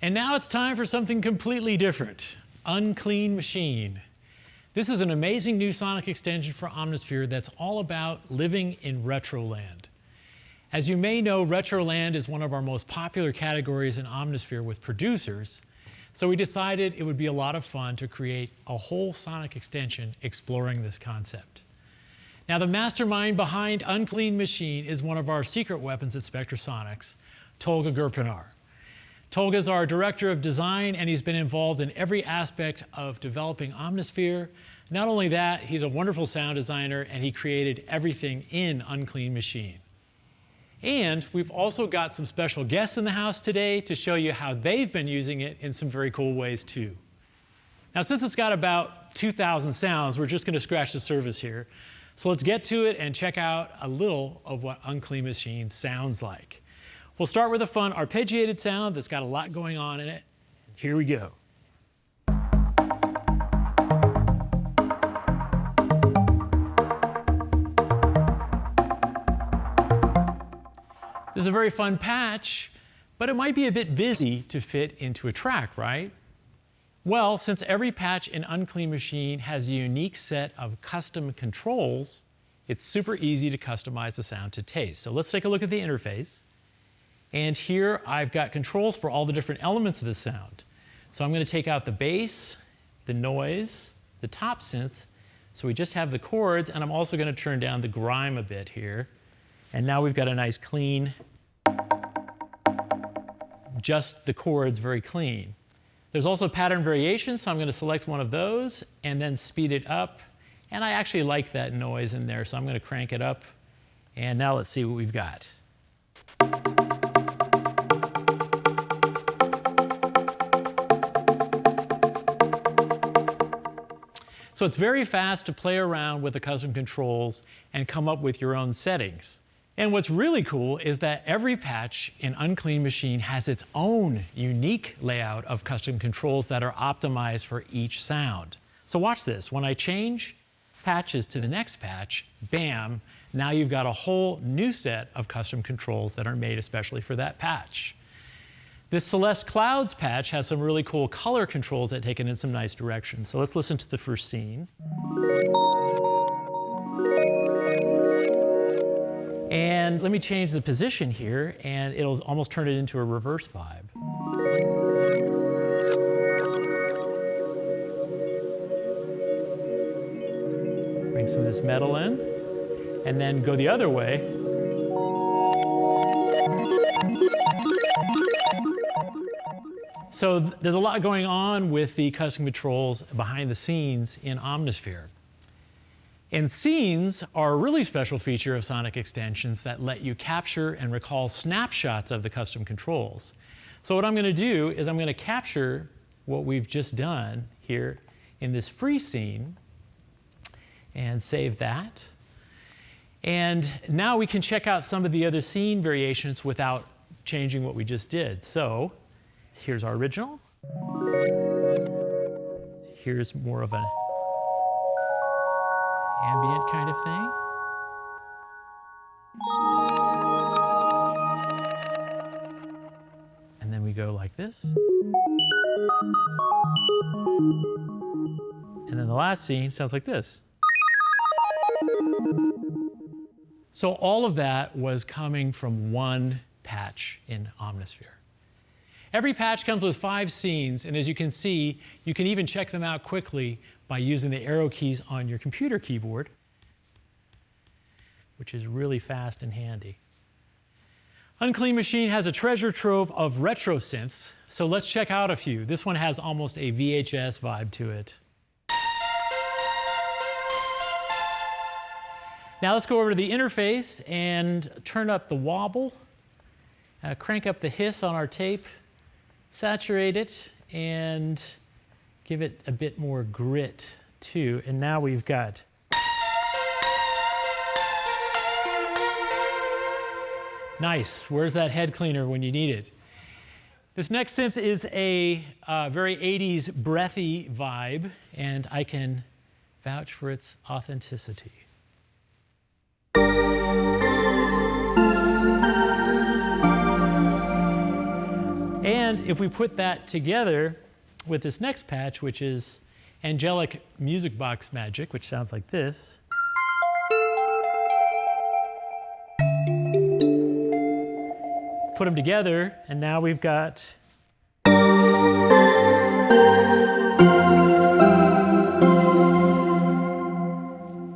And now it's time for something completely different, Unclean Machine. This is an amazing new sonic extension for Omnisphere that's all about living in Retroland. As you may know, Retroland is one of our most popular categories in Omnisphere with producers, so we decided it would be a lot of fun to create a whole sonic extension exploring this concept. Now, the mastermind behind Unclean Machine is one of our secret weapons at Spectrasonics, Tolga Gurpinar. Tolga is our director of design, and he's been involved in every aspect of developing Omnisphere. Not only that, he's a wonderful sound designer, and he created everything in Unclean Machine. And we've also got some special guests in the house today to show you how they've been using it in some very cool ways too. Now, since it's got about 2,000 sounds, we're just going to scratch the surface here. So let's get to it and check out a little of what Unclean Machine sounds like. We'll start with a fun arpeggiated sound that's got a lot going on in it. Here we go. This is a very fun patch, but it might be a bit busy to fit into a track, right? Well, since every patch in Unclean Machine has a unique set of custom controls, it's super easy to customize the sound to taste. So let's take a look at the interface. And here I've got controls for all the different elements of the sound. So I'm going to take out the bass, the noise, the top synth. So we just have the chords, and I'm also going to turn down the grime a bit here. And now we've got a nice clean, just the chords very clean. There's also pattern variation, so I'm going to select one of those and then speed it up. And I actually like that noise in there, so I'm going to crank it up. And now let's see what we've got. So it's very fast to play around with the custom controls and come up with your own settings. And what's really cool is that every patch in Unclean Machine has its own unique layout of custom controls that are optimized for each sound. So watch this. When I change patches to the next patch, bam, now you've got a whole new set of custom controls that are made especially for that patch. This Celeste Clouds patch has some really cool color controls that take it in some nice directions. So let's listen to the first scene. And let me change the position here, and it'll almost turn it into a reverse vibe. Bring some of this metal in, and then go the other way. So there's a lot going on with the custom controls behind the scenes in Omnisphere. And scenes are a really special feature of sonic extensions that let you capture and recall snapshots of the custom controls. So what I'm going to do is I'm going to capture what we've just done here in this free scene and save that. And now we can check out some of the other scene variations without changing what we just did. So here's our original. Here's more of an ambient kind of thing. And then we go like this. And then the last scene sounds like this. So all of that was coming from one patch in Omnisphere. Every patch comes with 5 scenes, and as you can see, you can even check them out quickly by using the arrow keys on your computer keyboard, which is really fast and handy. Unclean Machine has a treasure trove of retro synths, so let's check out a few. This one has almost a VHS vibe to it. Now let's go over to the interface and turn up the wobble, crank up the hiss on our tape, saturate it, and give it a bit more grit too. And now we've got nice. Where's that head cleaner when you need it? This next synth is a very 80s breathy vibe, and I can vouch for its authenticity. And if we put that together with this next patch, which is Angelic Music Box Magic, which sounds like this. Put them together, and now we've got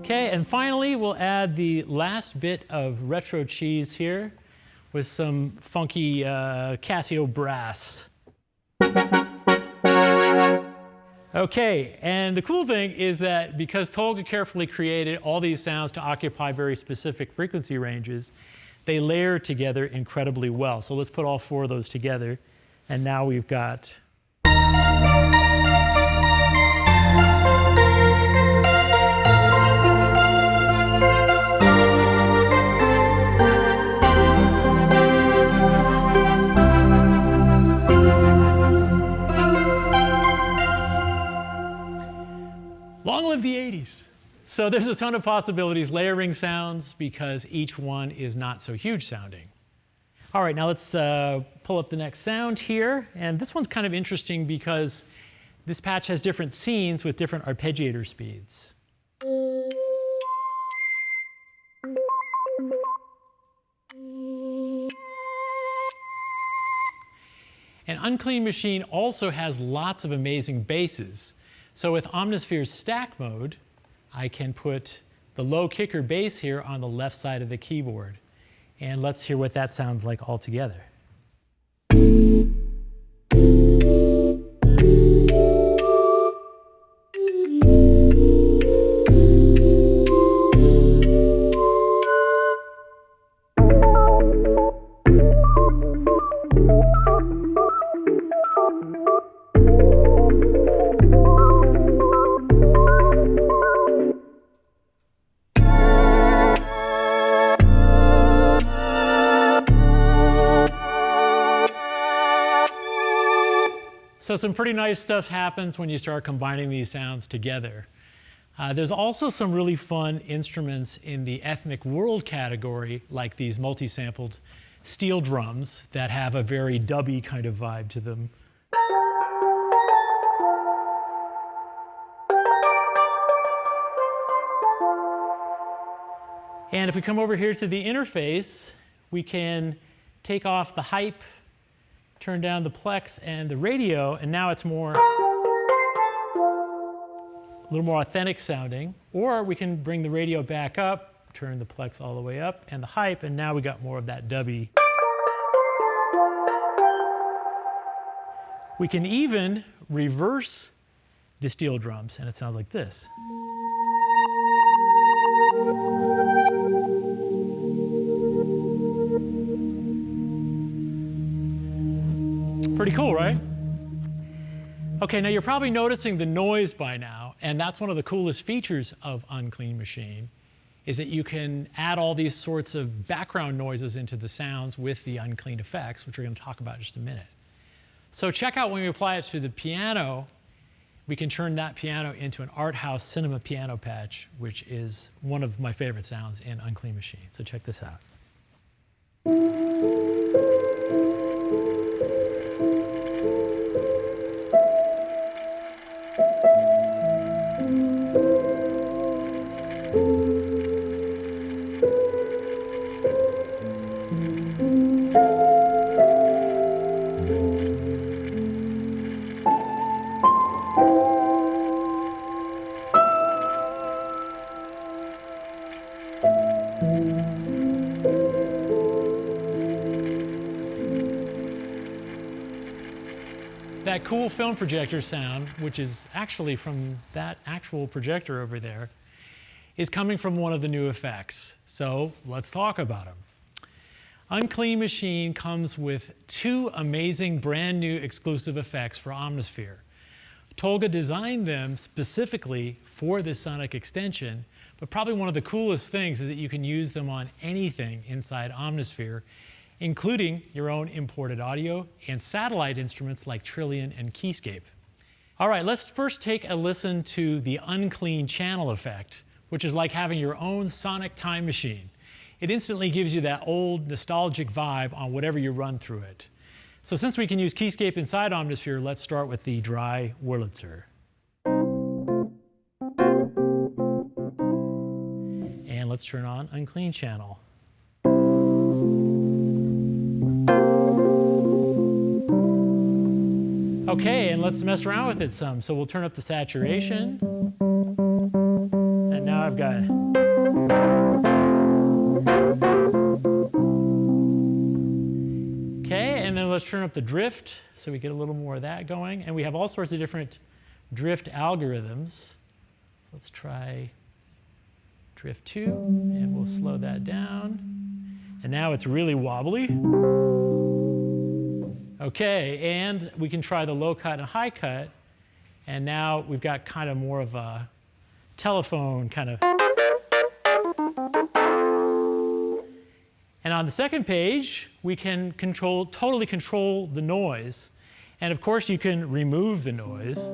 okay, and finally we'll add the last bit of retro cheese here with some funky Casio brass. Okay, and the cool thing is that because Tolga carefully created all these sounds to occupy very specific frequency ranges, they layer together incredibly well. So let's put all four of those together, and now we've got long live the 80s. So there's a ton of possibilities, layering sounds, because each one is not so huge sounding. All right, now let's pull up the next sound here. And this one's kind of interesting because this patch has different scenes with different arpeggiator speeds. And Unclean Machine also has lots of amazing basses. So with Omnisphere's stack mode, I can put the low kicker bass here on the left side of the keyboard. And let's hear what that sounds like all together. So some pretty nice stuff happens when you start combining these sounds together. There's also some really fun instruments in the ethnic world category, like these multi-sampled steel drums that have a very dubby kind of vibe to them. And if we come over here to the interface, we can take off the hype, turn down the plex and the radio, and now it's more, a little more authentic sounding. Or we can bring the radio back up, turn the plex all the way up, and the hype, and now we got more of that dubby. We can even reverse the steel drums, and it sounds like this. Pretty cool, right? Okay, now you're probably noticing the noise by now, and that's one of the coolest features of Unclean Machine, is that you can add all these sorts of background noises into the sounds with the Unclean FX, which we're going to talk about in just a minute. So check out when we apply it to the piano, we can turn that piano into an art house cinema piano patch, which is one of my favorite sounds in Unclean Machine. So check this out. That cool film projector sound, which is actually from that actual projector over there, is coming from one of the new effects. So let's talk about them. Unclean Machine comes with two amazing brand new exclusive effects for Omnisphere. Tolga designed them specifically for this sonic extension, but probably one of the coolest things is that you can use them on anything inside Omnisphere, including your own imported audio and satellite instruments like Trillion and Keyscape. All right, let's first take a listen to the Unclean Channel effect, which is like having your own sonic time machine. It instantly gives you that old nostalgic vibe on whatever you run through it. So since we can use Keyscape inside Omnisphere, let's start with the dry Wurlitzer. And let's turn on Unclean Channel. Okay, and let's mess around with it some. So we'll turn up the saturation. And now I've got... Okay, and then let's turn up the drift so we get a little more of that going. And we have all sorts of different drift algorithms. So let's try drift 2, and we'll slow that down. And now it's really wobbly. Okay, and we can try the low cut and high cut. And now we've got kind of more of a telephone kind of. And on the second page, we can totally control the noise. And of course, you can remove the noise.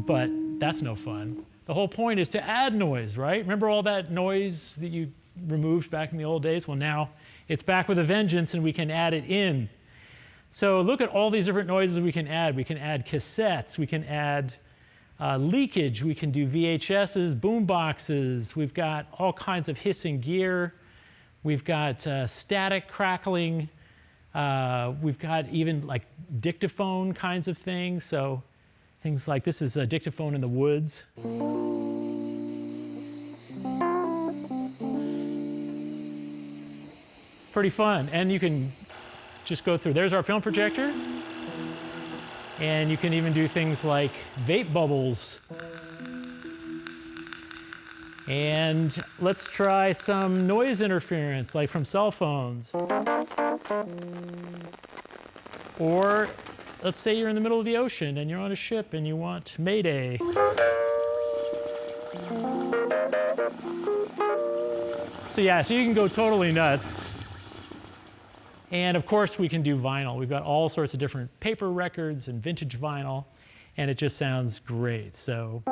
But that's no fun. The whole point is to add noise, right? Remember all that noise that you removed back in the old days? Well, now it's back with a vengeance, and we can add it in. So look at all these different noises we can add. We can add cassettes. We can add leakage. We can do VHSs, boom boxes. We've got all kinds of hissing gear. We've got static crackling. We've got even like dictaphone kinds of things. So things like this is a dictaphone in the woods. Pretty fun. And you can just go through. There's our film projector. And you can even do things like vape bubbles. And let's try some noise interference, like from cell phones. Or let's say you're in the middle of the ocean and you're on a ship and you want Mayday. So yeah, so you can go totally nuts. And of course, we can do vinyl. We've got all sorts of different paper records and vintage vinyl, and it just sounds great. So.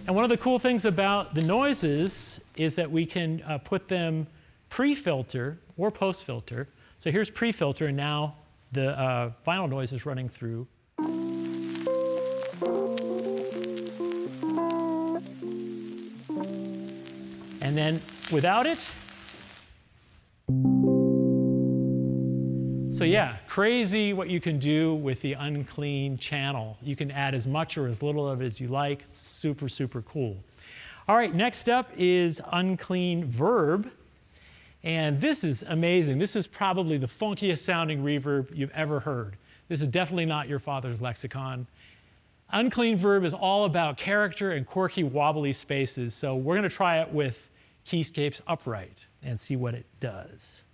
And one of the cool things about the noises is that we can put them pre-filter or post-filter. So here's pre-filter, and now the vinyl noise is running through. And then without it. So yeah, crazy what you can do with the Unclean Channel. You can add as much or as little of it as you like. It's super, super cool. All right, next up is Unclean Verb. And this is amazing. This is probably the funkiest sounding reverb you've ever heard. This is definitely not your father's lexicon. Unclean Verb is all about character and quirky wobbly spaces. So we're going to try it with Keyscape's upright and see what it does.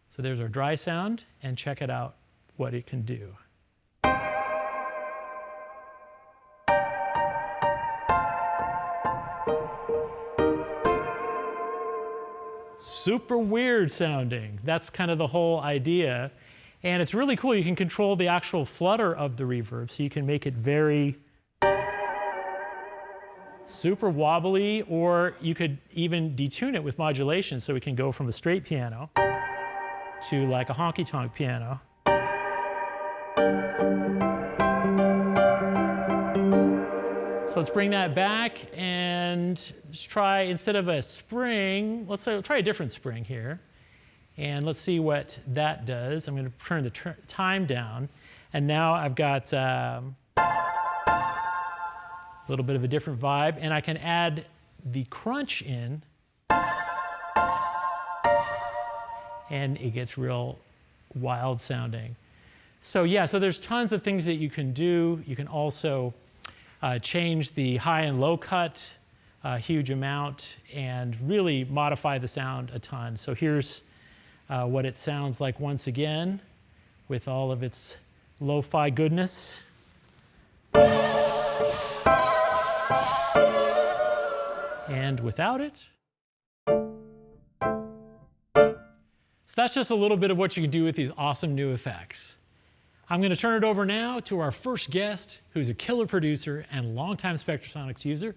So there's our dry sound, and check it out what it can do. Super weird sounding. That's kind of the whole idea. And it's really cool. You can control the actual flutter of the reverb, so you can make it very super wobbly, or you could even detune it with modulation, so we can go from a straight piano to like a honky-tonk piano. So let's bring that back and just try, instead of a spring, let's try a different spring here. And let's see what that does. I'm going to turn the time down. And now I've got a little bit of a different vibe. And I can add the crunch in. And it gets real wild sounding. So yeah, so there's tons of things that you can do. You can also change the high and low cut a huge amount and really modify the sound a ton. So here's what it sounds like once again with all of its lo-fi goodness. And without it. So that's just a little bit of what you can do with these awesome new effects. I'm going to turn it over now to our first guest, who's a killer producer and longtime Spectrasonics user.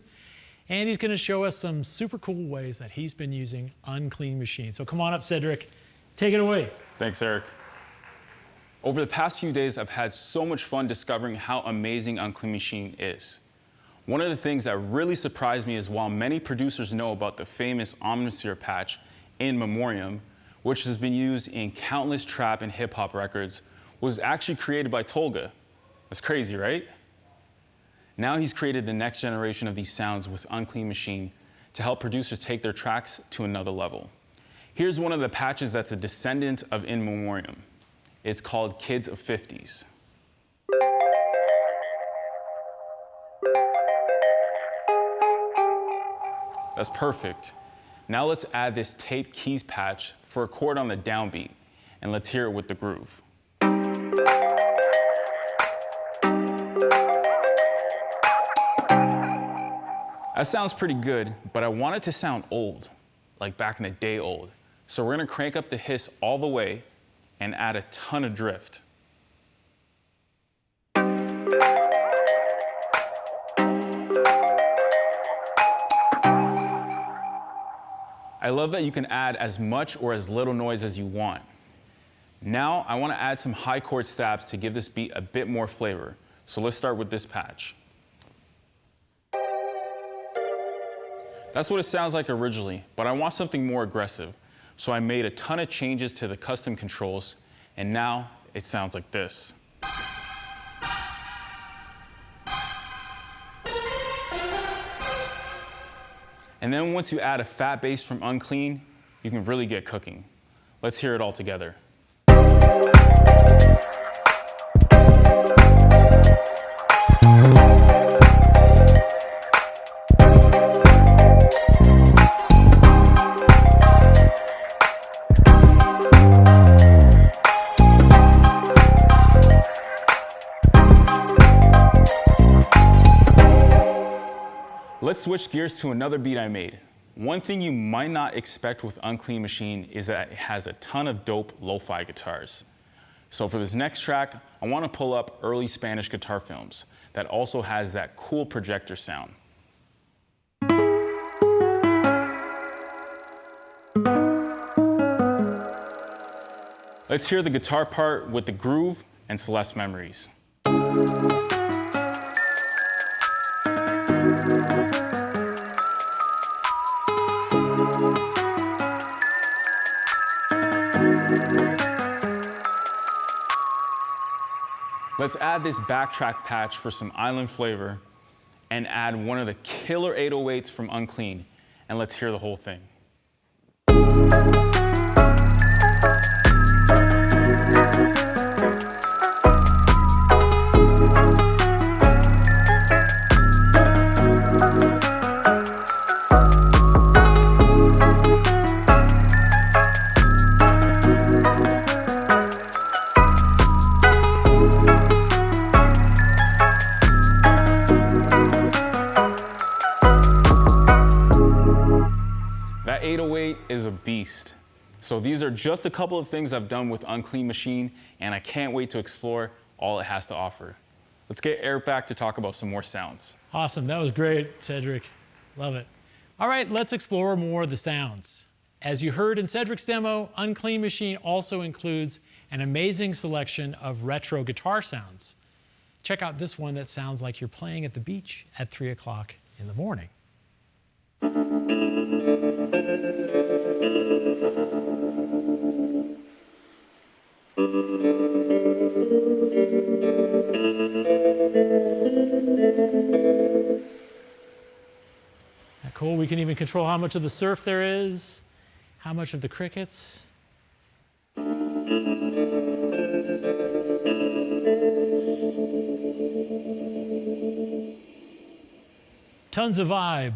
And he's going to show us some super cool ways that he's been using Unclean Machine. So come on up, Cedric. Take it away. Thanks, Eric. Over the past few days, I've had so much fun discovering how amazing Unclean Machine is. One of the things that really surprised me is while many producers know about the famous Omnisphere patch in memoriam, which has been used in countless trap and hip hop records, was actually created by Tolga. That's crazy, right? Now he's created the next generation of these sounds with Unclean Machine to help producers take their tracks to another level. Here's one of the patches that's a descendant of In Memoriam. It's called Kids of 50s. That's perfect. Now let's add this taped keys patch for a chord on the downbeat, and let's hear it with the groove. That sounds pretty good, but I want it to sound old, like back in the day old. So we're gonna crank up the hiss all the way and add a ton of drift. I love that you can add as much or as little noise as you want. Now I want to add some high chord stabs to give this beat a bit more flavor. So let's start with this patch. That's what it sounds like originally, but I want something more aggressive. So I made a ton of changes to the custom controls, and now it sounds like this. And then once you add a fat bass from Unclean, you can really get cooking. Let's hear it all together. Let's switch gears to another beat I made. One thing you might not expect with Unclean Machine is that it has a ton of dope lo-fi guitars. So for this next track, I want to pull up early Spanish guitar films that also has that cool projector sound. Let's hear the guitar part with the groove and Celeste Memories. Let's add this backtrack patch for some island flavor and add one of the killer 808s from Unclean, and let's hear the whole thing. That 808 is a beast. So these are just a couple of things I've done with Unclean Machine, and I can't wait to explore all it has to offer. Let's get Eric back to talk about some more sounds. Awesome, that was great, Cedric. Love it. All right, let's explore more of the sounds. As you heard in Cedric's demo, Unclean Machine also includes an amazing selection of retro guitar sounds. Check out this one that sounds like you're playing at the beach at 3 o'clock in the morning. Cool, we can even control how much of the surf there is, how much of the crickets. Tons of vibe.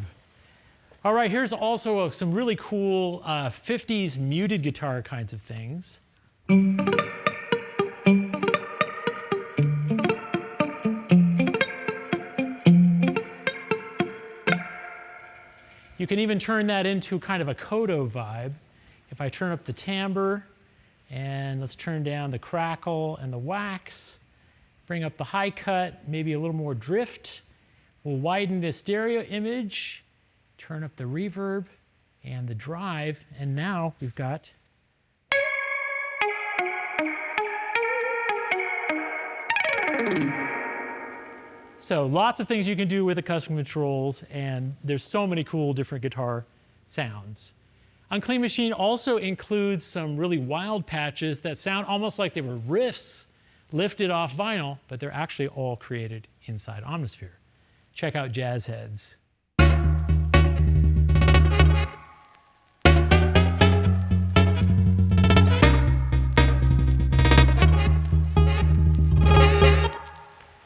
All right, here's also some really cool 50s muted guitar kinds of things. You can even turn that into kind of a Kodo vibe. If I turn up the timbre, and let's turn down the crackle and the wax, bring up the high cut, maybe a little more drift. We'll widen the stereo image, turn up the reverb and the drive, and now we've got so lots of things you can do with the custom controls, and there's so many cool different guitar sounds. Unclean Machine also includes some really wild patches that sound almost like they were riffs lifted off vinyl, but they're actually all created inside Omnisphere. Check out Jazz Heads.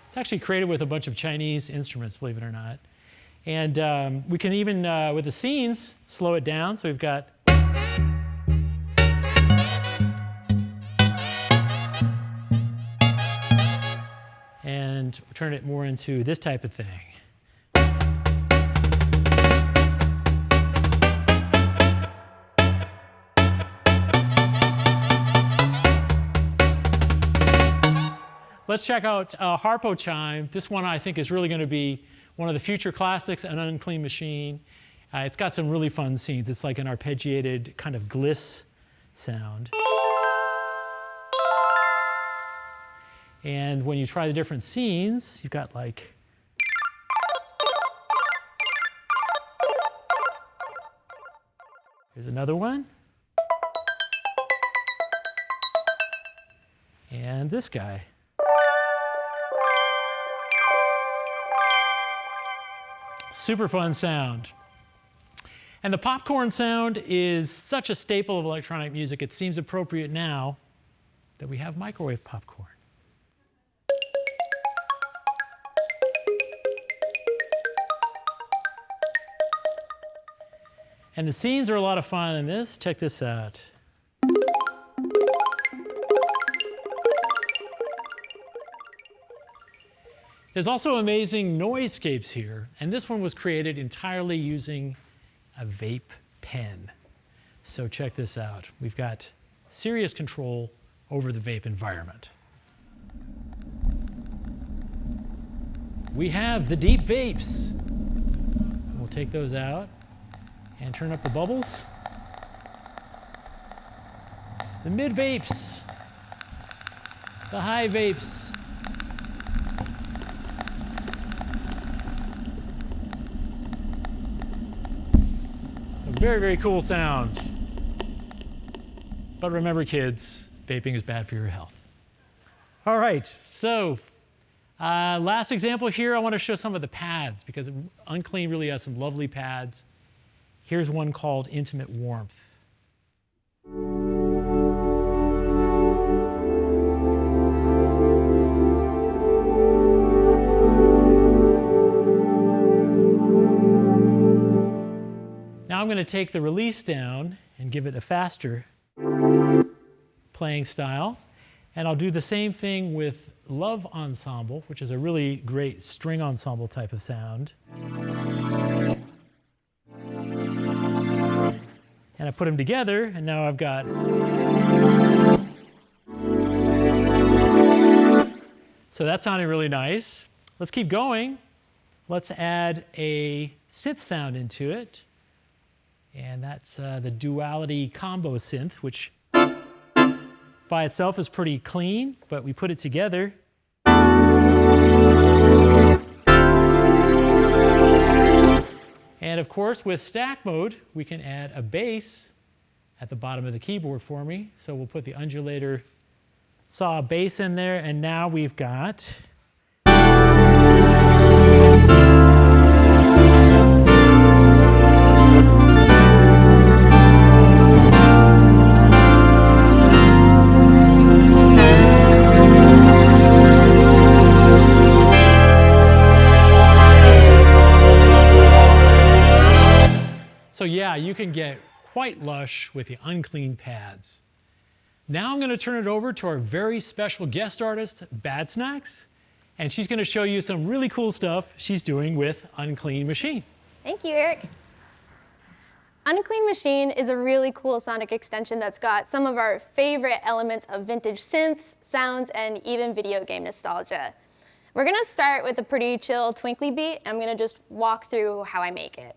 It's actually created with a bunch of Chinese instruments, believe it or not. And we can even, with the scenes, slow it down. So we've got and turn it more into this type of thing. Let's check out Harpo Chime. This one I think is really going to be one of the future classics on Unclean Machine. It's got some really fun scenes. It's like an arpeggiated kind of gliss sound. And when you try the different scenes, you've got like here's another one. And this guy. Super fun sound. And the popcorn sound is such a staple of electronic music, it seems appropriate now that we have microwave popcorn. And the scenes are a lot of fun in this. Check this out. There's also amazing Noisescapes here, and this one was created entirely using a vape pen. So check this out. We've got serious control over the vape environment. We have the deep vapes. We'll take those out and turn up the bubbles. The mid vapes. The high vapes. Very, very cool sound. But remember, kids, vaping is bad for your health. All right, so last example here, I want to show some of the pads because Unclean really has some lovely pads. Here's one called Intimate Warmth. Now I'm going to take the release down and give it a faster playing style. And I'll do the same thing with Love Ensemble, which is a really great string ensemble type of sound. And I put them together, and now I've got. So that sounded really nice. Let's keep going. Let's add a synth sound into it. And that's the Duality Combo Synth, which by itself is pretty clean, but we put it together. And of course, with stack mode, we can add a bass at the bottom of the keyboard for me. So we'll put the undulator saw bass in there, and now we've got so yeah, you can get quite lush with the Unclean pads. Now I'm going to turn it over to our very special guest artist, Bad Snacks, and she's going to show you some really cool stuff she's doing with Unclean Machine. Thank you, Eric. Unclean Machine is a really cool sonic extension that's got some of our favorite elements of vintage synths, sounds, and even video game nostalgia. We're gonna start with a pretty chill twinkly beat, and I'm gonna just walk through how I make it.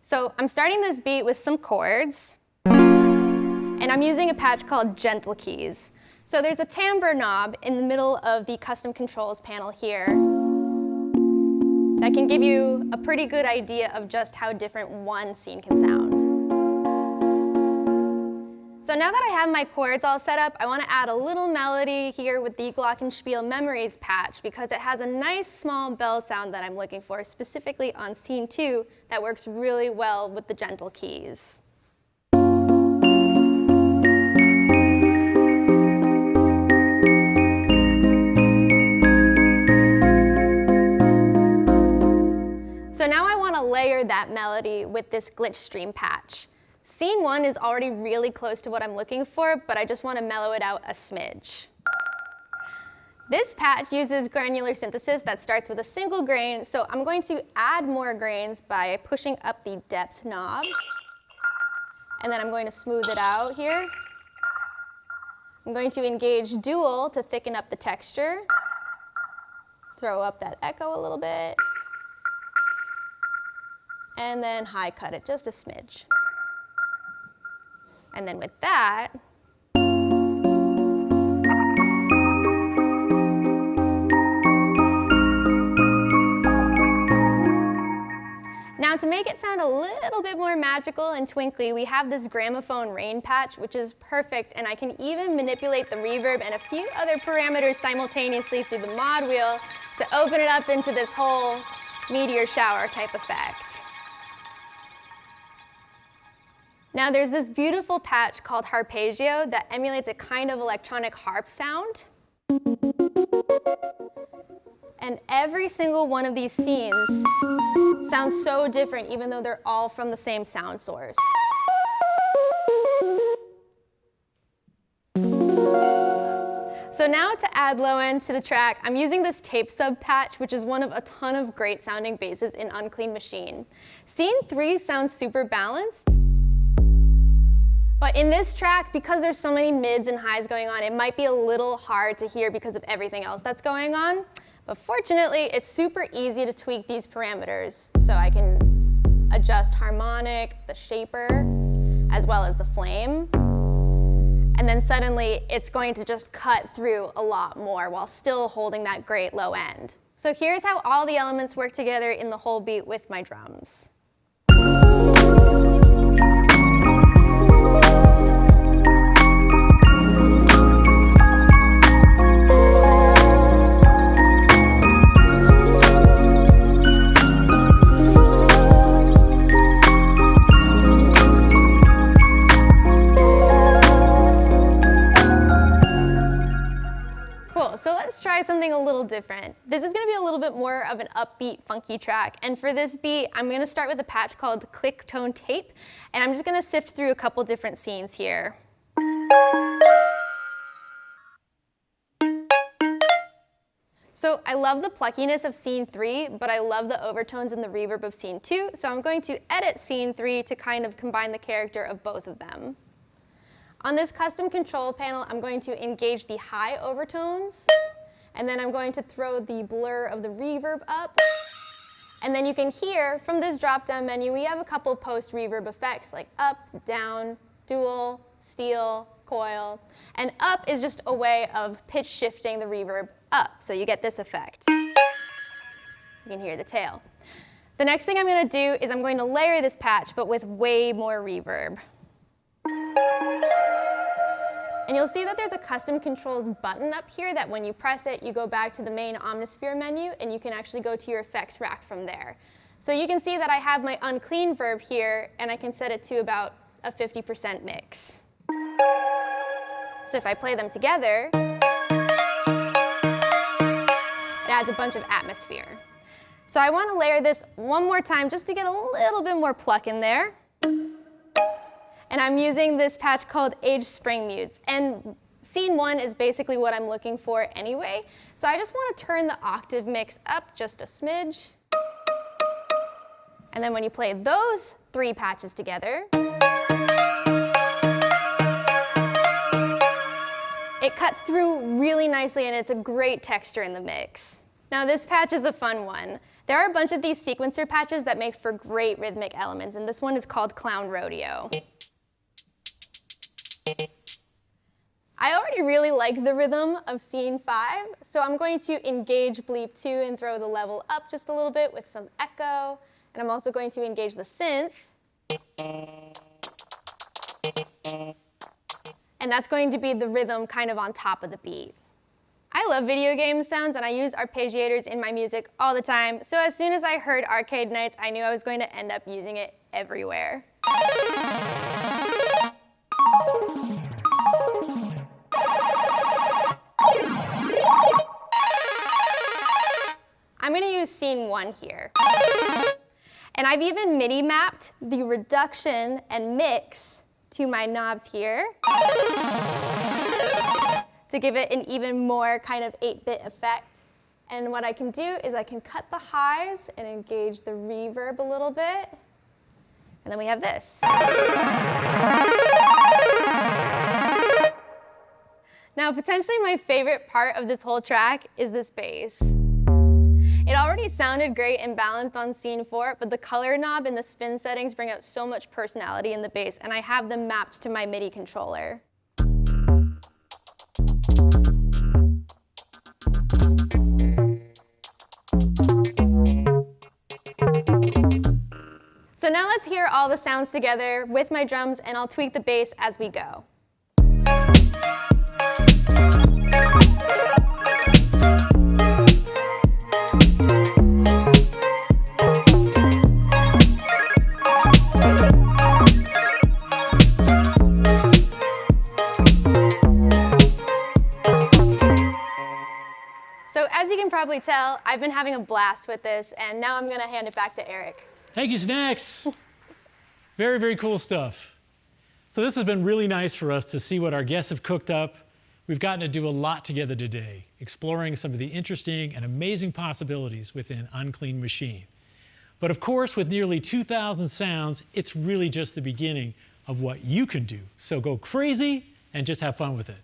So I'm starting this beat with some chords, and I'm using a patch called Gentle Keys. So there's a timbre knob in the middle of the custom controls panel here that can give you a pretty good idea of just how different one scene can sound. So now that I have my chords all set up, I want to add a little melody here with the Glockenspiel Memories patch because it has a nice small bell sound that I'm looking for, specifically on scene 2, that works really well with the gentle keys. So now I want to layer that melody with this glitch stream patch. Scene 1 is already really close to what I'm looking for, but I just want to mellow it out a smidge. This patch uses granular synthesis that starts with a single grain, so I'm going to add more grains by pushing up the depth knob. And then I'm going to smooth it out here. I'm going to engage dual to thicken up the texture. Throw up that echo a little bit. And then high cut it just a smidge. And then with that, now to make it sound a little bit more magical and twinkly, we have this gramophone rain patch, which is perfect, and I can even manipulate the reverb and a few other parameters simultaneously through the mod wheel to open it up into this whole meteor shower type effect. Now there's this beautiful patch called Harpeggio that emulates a kind of electronic harp sound. And every single one of these scenes sounds so different even though they're all from the same sound source. So now to add low end to the track, I'm using this tape sub patch, which is one of a ton of great sounding basses in Unclean Machine. Scene 3 sounds super balanced. But in this track, because there's so many mids and highs going on, it might be a little hard to hear because of everything else that's going on. But fortunately, it's super easy to tweak these parameters. So I can adjust harmonic, the shaper, as well as the flame. And then suddenly, it's going to just cut through a lot more while still holding that great low end. So here's how all the elements work together in the whole beat with my drums. So let's try something a little different. This is going to be a little bit more of an upbeat, funky track. And for this beat, I'm going to start with a patch called Click Tone Tape. And I'm just going to sift through a couple different scenes here. So I love the pluckiness of scene 3, but I love the overtones and the reverb of scene 2. So I'm going to edit scene 3 to kind of combine the character of both of them. On this custom control panel, I'm going to engage the high overtones, and then I'm going to throw the blur of the reverb up. And then you can hear from this drop-down menu, we have a couple post-reverb effects like up, down, dual, steal, coil. And up is just a way of pitch shifting the reverb up, so you get this effect. You can hear the tail. The next thing I'm going to do is I'm going to layer this patch, but with way more reverb. And you'll see that there's a custom controls button up here that when you press it, you go back to the main Omnisphere menu and you can actually go to your effects rack from there. So you can see that I have my Unclean Verb here and I can set it to about a 50% mix. So if I play them together, it adds a bunch of atmosphere. So I want to layer this one more time just to get a little bit more pluck in there. And I'm using this patch called Age Spring Mutes. And scene 1 is basically what I'm looking for anyway. So I just want to turn the octave mix up just a smidge. And then when you play those 3 patches together, it cuts through really nicely and it's a great texture in the mix. Now this patch is a fun one. There are a bunch of these sequencer patches that make for great rhythmic elements, and this one is called Clown Rodeo. I already really like the rhythm of scene 5, so I'm going to engage bleep 2 and throw the level up just a little bit with some echo, and I'm also going to engage the synth. And that's going to be the rhythm kind of on top of the beat. I love video game sounds and I use arpeggiators in my music all the time, so as soon as I heard Arcade Nights, I knew I was going to end up using it everywhere. I'm going to use scene 1 here. And I've even MIDI mapped the reduction and mix to my knobs here to give it an even more kind of 8-bit effect. And what I can do is I can cut the highs and engage the reverb a little bit. And then we have this. Now, potentially my favorite part of this whole track is this bass. It already sounded great and balanced on scene 4, but the color knob and the spin settings bring out so much personality in the bass, and I have them mapped to my MIDI controller. So now let's hear all the sounds together with my drums, and I'll tweak the bass as we go. So as you can probably tell, I've been having a blast with this, and now I'm going to hand it back to Eric. Thank you, Snacks. Very, very cool stuff. So this has been really nice for us to see what our guests have cooked up. We've gotten to do a lot together today, exploring some of the interesting and amazing possibilities within Unclean Machine. But of course, with nearly 2,000 sounds, it's really just the beginning of what you can do. So go crazy and just have fun with it.